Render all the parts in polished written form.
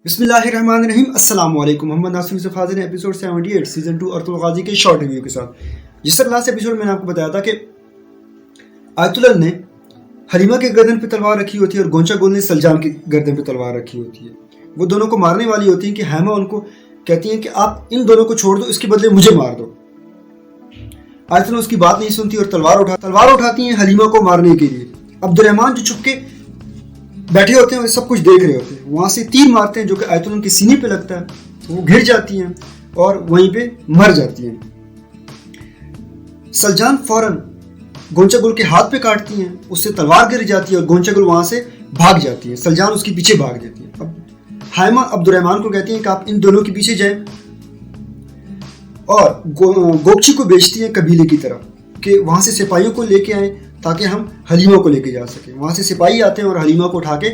बिस्मिल्लाहिर्रहमानिर्रहीम। अस्सलाम वालेकुम। मोहम्मद नासिर यूसुफ हाजिर है एपिसोड 78 सीजन 2 अर्तुल गाजी के शॉर्ट रिव्यू के साथ। जिस तरह लास्ट एपिसोड मैंने आपको बताया था कि आयतुल्लाह ने हलीमा के गर्दन पे तलवार रखी होती है और गोंचा गुल ने सलजान की गर्दन पे तलवार रखी होती है। वो दोनों को मारने वाली होती है कि हैमा उनको कहती है कि आप इन दोनों को छोड़ दो, इसके बदले मुझे मार दो। आयतुल्लाह उसकी बात नहीं सुनती और तलवार उठाती हैं हलीमा को मारने के लिए। अब्दुर्रहमान जो छुप के बैठे होते हैं और सब कुछ देख रहे होते हैं, वहां से तीर मारते हैं जो कि आयतुल्लाह के सीने पे लगता है। वो गिर जाती हैं और वहीं पे मर जाती हैं। सलजान फौरन गोंचा गुल के हाथ पे काटती हैं, उससे तलवार गिर जाती है और गोंचा गुल वहां से भाग जाती है। सलजान उसके पीछे भाग जाती है। अब हैमा अब्दुर्रहमान को कहती है कि आप इन दोनों के पीछे जाएं और गोपची को भेजती हैं कबीले की तरफ कि वहां से सिपाहियों को लेके आए ताकि हम हलीमा को लेके जा सके। वहां से सिपाही आते हैं और हलीमा को उठा के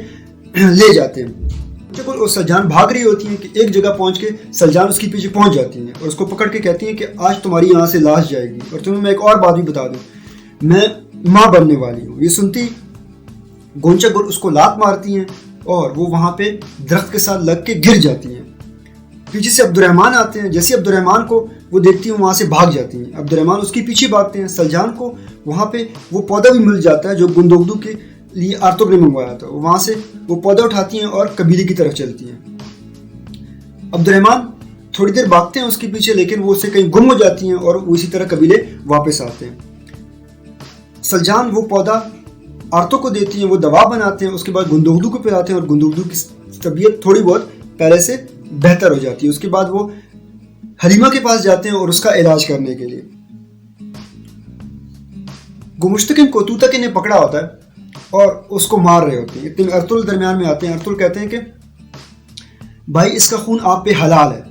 ले जाते हैं। और सलजान भाग रही होती है कि एक जगह पहुंच के सलजान उसके पीछे पहुंच जाती हैं और उसको पकड़ के कहती हैं कि आज तुम्हारी यहाँ से लाश जाएगी। और तुम्हें मैं एक और बात भी बता दूं, मैं माँ बनने वाली हूँ। ये सुनती गोंचा गुल उसको लात मारती हैं और वो वहां पे दरख्त के साथ लग के गिर जाती हैं। पीछे से अब्दुर्रहमान आते हैं। जैसे अब्दुर्रहमान को वो देखती हैं वहां से भाग जाती हैं। अब्दुर्रहमान उसके पीछे भागते हैं। सलजान को वहां पे वो पौधा भी मिल जाता है जो गुंदोगदू के लिए आर्तुग ने मंगवाया था। वहां से वो पौधा उठाती हैं और कबीले की तरफ चलती हैं। अब्दुर्रहमान थोड़ी देर भागते हैं उसके पीछे, लेकिन वो उससे कहीं गुम हो जाती हैं और उसी तरह कबीले वापस आते हैं। सलजान वो पौधा आर्तुग को देती हैं, वो दवा बनाते हैं। उसके बाद गुंदोगदू को पिलाते हैं और गुंदोगदू की तबीयत थोड़ी बहुत पहले से बेहतर हो जाती है। उसके बाद वो हलीमा के पास जाते हैं और उसका इलाज करने के लिए। गुमुश्तकिन को तूतकी ने पकड़ा होता है और उसको मार रहे होते हैं। इतने अर्तुल दरमियान में आते हैं। अर्तुल कहते हैं कि भाई इसका खून आप पे हलाल है,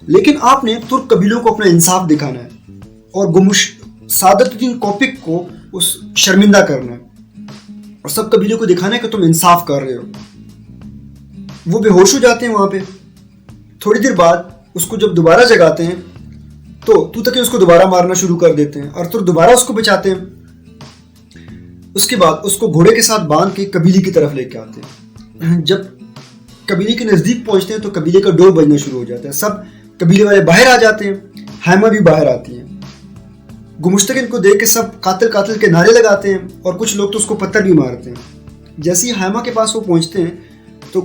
लेकिन आपने तुर्क कबीलों को अपना इंसाफ दिखाना है और सादतुद्दीन कोपिक को उस शर्मिंदा करना है और सब कबीलों को दिखाना है कि तुम इंसाफ कर रहे हो। वो बेहोश हो जाते हैं वहां पे। थोड़ी देर बाद उसको जब दोबारा जगाते हैं तो तूतकी उसको दोबारा मारना शुरू कर देते हैं। अर्तुल दोबारा उसको बचाते हैं। उसके बाद उसको घोड़े के साथ बांध के कबीले की तरफ लेके आते हैं। जब कबीले के नजदीक पहुंचते हैं तो कबीले का डोर बजना शुरू हो जाता है। सब कबीले वाले बाहर आ जाते हैं। हैमा भी बाहर आती है। गुमुश्तकिन को देख के सब कातिल कातिल के नारे लगाते हैं और कुछ लोग तो उसको पत्थर भी मारते हैं। जैसे ही हैमा के पास वो पहुंचते हैं तो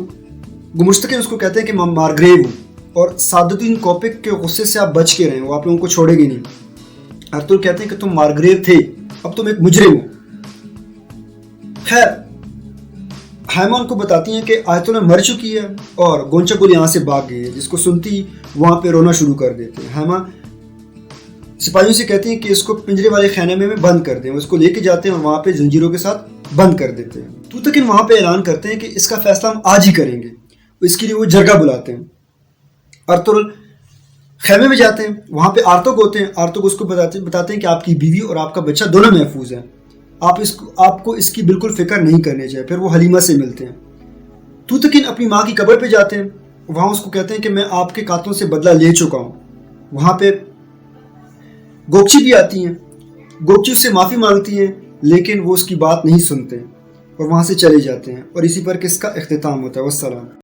गुमुश्तकिन उसको कहते हैं कि मैं मारग्रेव हूँ और सादुद्दीन कोपिक के गुस्से से आप बच के रहें, वो आप लोगों को छोड़ेगी नहीं। अर्तुल कहते हैं कि तुम मारग्रेव थे, अब तुम एक मुजरिम हो। खैर हैमा उनको बताती हैं कि आयतुल्लाह मर चुकी है और गोंचा गुल यहाँ से भाग गई है, जिसको सुनती वहां पे रोना शुरू कर देते हैं। हैमा सिपाहियों से कहती हैं कि इसको पिंजरे वाले खाने में बंद कर दें। उसको लेके जाते हैं और वहां पे जंजीरों के साथ बंद कर देते हैं। तूतकिन वहां पे ऐलान करते हैं कि इसका फैसला हम आज ही करेंगे। इसके लिए वो जरगा बुलाते हैं। अर्तुल खेमे में जाते हैं। वहां पे आर्तुग होते हैं। आर्तुग उसको बताते हैं कि आपकी बीवी और आपका बच्चा दोनों महफूज हैं। आपको इसकी बिल्कुल फिक्र नहीं करनी चाहिए। फिर वो हलीमा से मिलते हैं। तूतकिन अपनी माँ की कब्र पे जाते हैं। वहां उसको कहते हैं कि मैं आपके कातलों से बदला ले चुका हूँ। वहां पे गोपची भी आती हैं। गोपची उससे माफी मांगती हैं, लेकिन वो उसकी बात नहीं सुनते और वहां से चले जाते हैं। और इसी पर किसका इख्तिताम होता है। वस्सलाम।